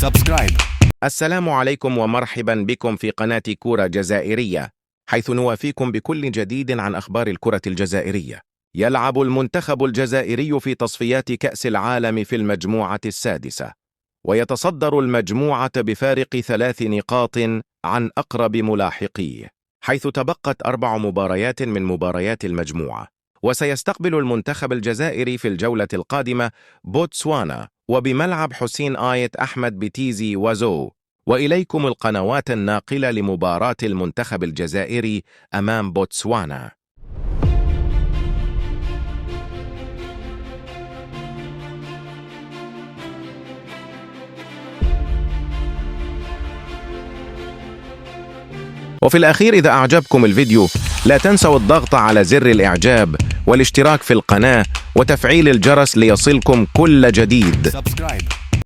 سبسكرايب. السلام عليكم ومرحبا بكم في قناة كورة جزائرية، حيث نوافيكم بكل جديد عن أخبار الكرة الجزائرية. يلعب المنتخب الجزائري في تصفيات كأس العالم في المجموعة السادسة، ويتصدر المجموعة بفارق 3 نقاط عن أقرب ملاحقيه، حيث تبقت 4 مباريات من مباريات المجموعة. وسيستقبل المنتخب الجزائري في الجولة القادمة بوتسوانا، وبملعب حسين آيت أحمد بتيزي وزو. وإليكم القنوات الناقلة لمباراة المنتخب الجزائري أمام بوتسوانا. وفي الأخير، إذا أعجبكم الفيديو لا تنسوا الضغط على زر الإعجاب والاشتراك في القناة وتفعيل الجرس ليصلكم كل جديد. سبسكرايب.